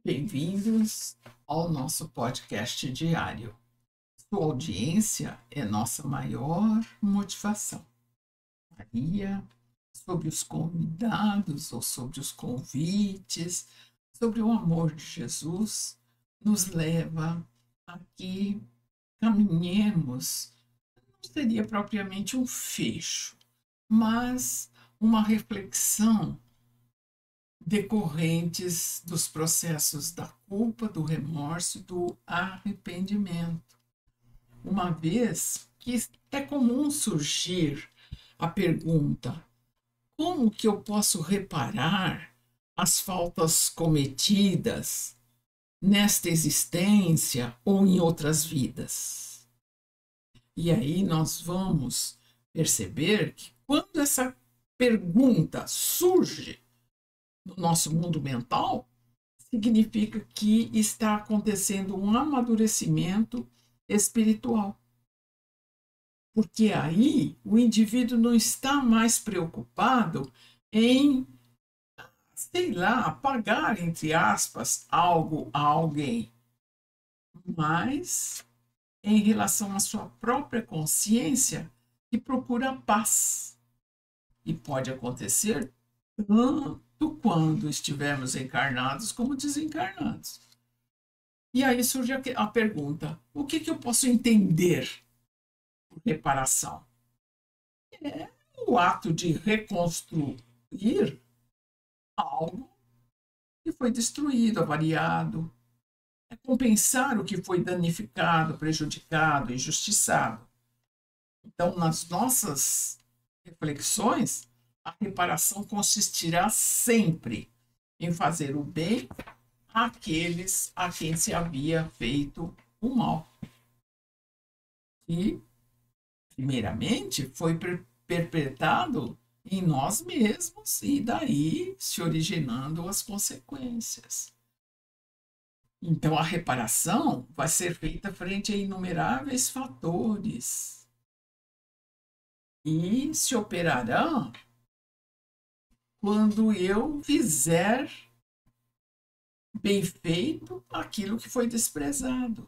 Bem-vindos ao nosso podcast diário. Sua audiência é nossa maior motivação. Maria, sobre os convidados ou sobre os convites, sobre o amor de Jesus, nos leva a que caminhemos, não seria propriamente um fecho, mas uma reflexão decorrentes dos processos da culpa, do remorso, do arrependimento. Uma vez que é comum surgir a pergunta: como que eu posso reparar as faltas cometidas nesta existência ou em outras vidas? E aí nós vamos perceber que quando essa pergunta surge no nosso mundo mental, significa que está acontecendo um amadurecimento espiritual. Porque aí o indivíduo não está mais preocupado em, sei lá, pagar, entre aspas, algo a alguém, mas em relação à sua própria consciência que procura paz. E pode acontecer tanto quando estivermos encarnados como desencarnados. E aí surge a pergunta: o que eu posso entender por reparação? É o ato de reconstruir algo que foi destruído, avariado. É compensar o que foi danificado, prejudicado, injustiçado. Então, nas nossas reflexões, a reparação consistirá sempre em fazer o bem àqueles a quem se havia feito o mal. E, primeiramente, foi perpetrado em nós mesmos e daí se originando as consequências. Então, a reparação vai ser feita frente a inumeráveis fatores e se operará quando eu fizer bem feito aquilo que foi desprezado.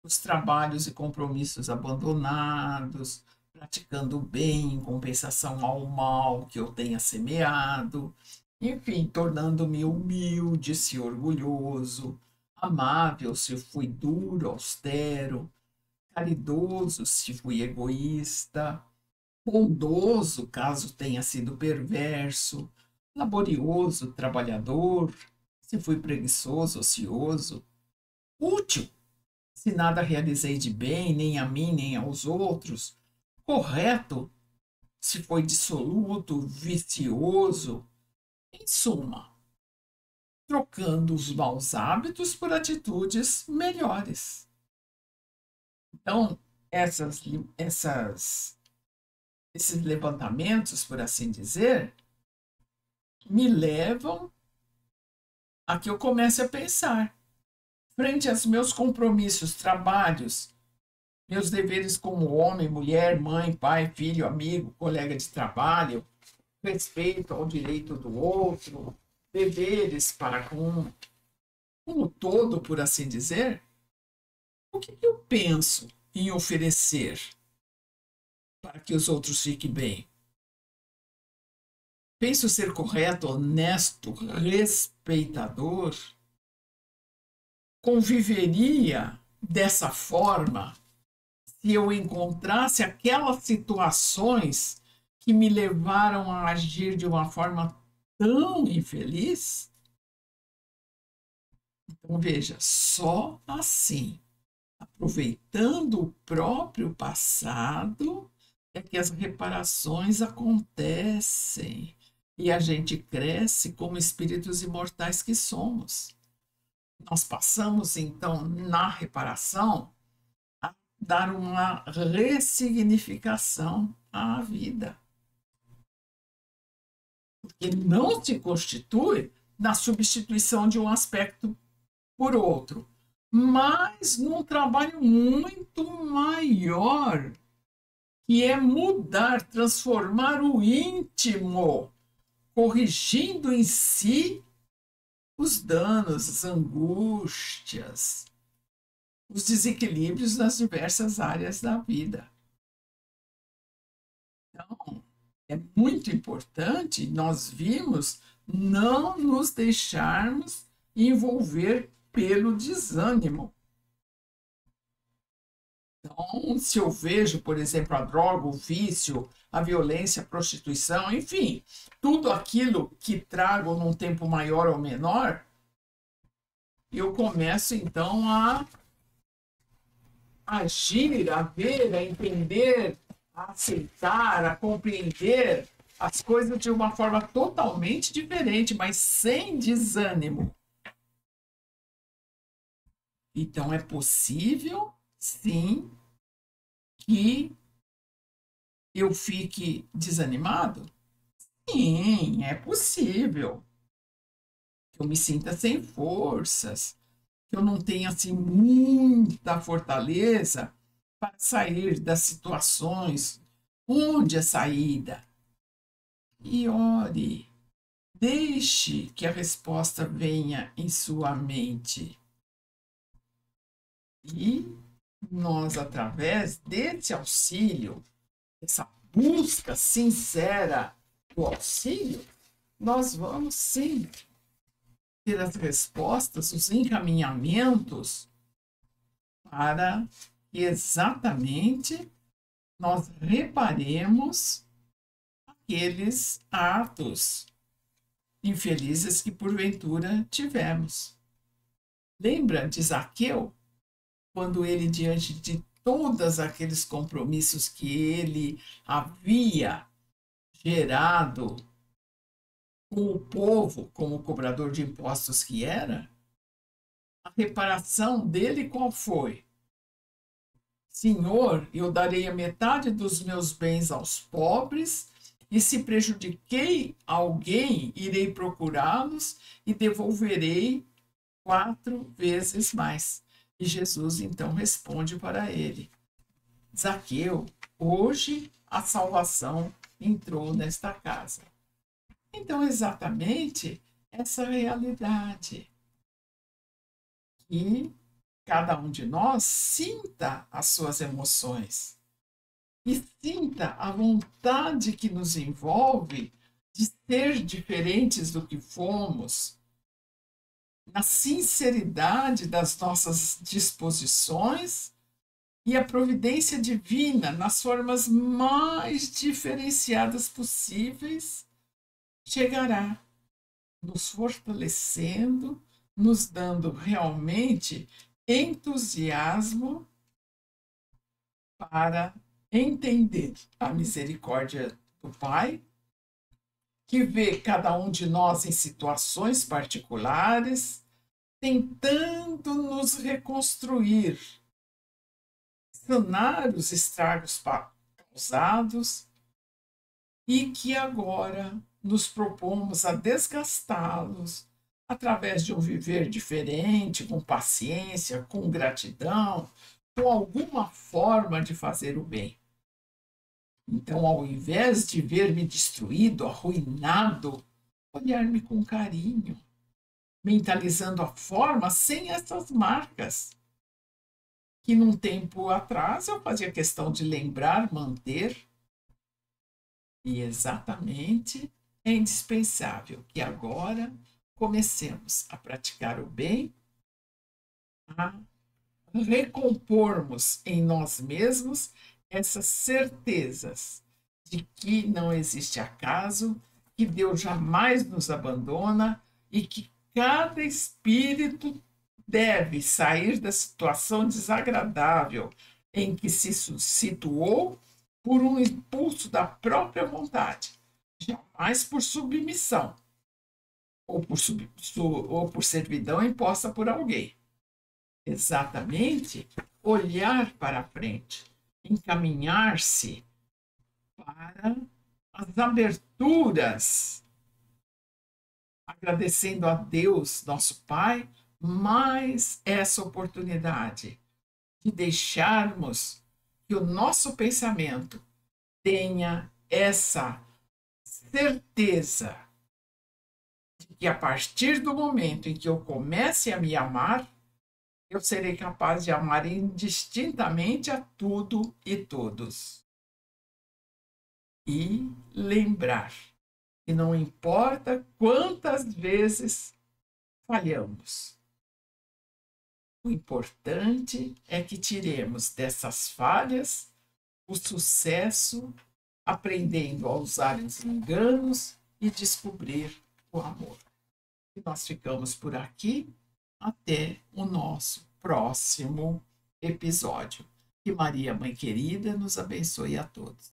Os trabalhos e compromissos abandonados, praticando o bem em compensação ao mal que eu tenha semeado, enfim, tornando-me humilde se orgulhoso, amável se fui duro, austero, caridoso se fui egoísta, bondoso caso tenha sido perverso, laborioso, trabalhador, se fui preguiçoso, ocioso, útil, se nada realizei de bem, nem a mim, nem aos outros, correto, se foi dissoluto, vicioso, em suma, trocando os maus hábitos por atitudes melhores. Então, esses levantamentos, por assim dizer, me levam a que eu comece a pensar, frente aos meus compromissos, trabalhos, meus deveres como homem, mulher, mãe, pai, filho, amigo, colega de trabalho, respeito ao direito do outro, deveres para com o todo, por assim dizer, o que eu penso em oferecer para que os outros fiquem bem? Penso ser correto, honesto, respeitador? Conviveria dessa forma se eu encontrasse aquelas situações que me levaram a agir de uma forma tão infeliz? Então, veja, só assim, aproveitando o próprio passado, é que as reparações acontecem e a gente cresce como espíritos imortais que somos. Nós passamos, então, na reparação, a dar uma ressignificação à vida. Porque não se constitui na substituição de um aspecto por outro, mas num trabalho muito maior, que é mudar, transformar o íntimo, corrigindo em si os danos, as angústias, os desequilíbrios nas diversas áreas da vida. Então, é muito importante, nós vimos, não nos deixarmos envolver pelo desânimo. Então, se eu vejo, por exemplo, a droga, o vício, a violência, a prostituição, enfim, tudo aquilo que trago num tempo maior ou menor, eu começo então a agir, a ver, a entender, a aceitar, a compreender as coisas de uma forma totalmente diferente, mas sem desânimo. Então, é possível, sim, que eu fique desanimado? Sim, é possível. Que eu me sinta sem forças, que eu não tenha assim muita fortaleza para sair das situações. Onde a saída? E ore, deixe que a resposta venha em sua mente. E nós, através desse auxílio, essa busca sincera do auxílio, nós vamos sim ter as respostas, os encaminhamentos para que exatamente nós reparemos aqueles atos infelizes que porventura tivemos. Lembra de Zaqueu, quando ele, diante de todos aqueles compromissos que ele havia gerado com o povo, como cobrador de impostos que era, a reparação dele qual foi? Senhor, eu darei a metade dos meus bens aos pobres, e se prejudiquei alguém, irei procurá-los e devolverei 4 vezes mais. E Jesus então responde para ele: Zaqueu, hoje a salvação entrou nesta casa. Então, exatamente essa realidade. Que cada um de nós sinta as suas emoções e sinta a vontade que nos envolve de ser diferentes do que fomos, na sinceridade das nossas disposições e a providência divina nas formas mais diferenciadas possíveis chegará, nos fortalecendo, nos dando realmente entusiasmo para entender a misericórdia do Pai, que vê cada um de nós em situações particulares, tentando nos reconstruir, sanar os estragos causados e que agora nos propomos a desgastá-los através de um viver diferente, com paciência, com gratidão, com alguma forma de fazer o bem. Então, ao invés de ver-me destruído, arruinado, olhar-me com carinho, mentalizando a forma sem essas marcas, que num tempo atrás eu fazia questão de lembrar, manter, e exatamente é indispensável que agora comecemos a praticar o bem, a recompormos em nós mesmos essas certezas de que não existe acaso, que Deus jamais nos abandona e que cada espírito deve sair da situação desagradável em que se situou por um impulso da própria vontade, jamais por submissão ou por servidão imposta por alguém. Exatamente olhar para a frente, encaminhar-se para as aberturas, agradecendo a Deus, nosso Pai, mais essa oportunidade de deixarmos que o nosso pensamento tenha essa certeza que a partir do momento em que eu comece a me amar, eu serei capaz de amar indistintamente a tudo e todos. E lembrar que não importa quantas vezes falhamos, o importante é que tiremos dessas falhas o sucesso, aprendendo a usar os enganos e descobrir o amor. E nós ficamos por aqui. Até o nosso próximo episódio. Que Maria, Mãe querida, nos abençoe a todos.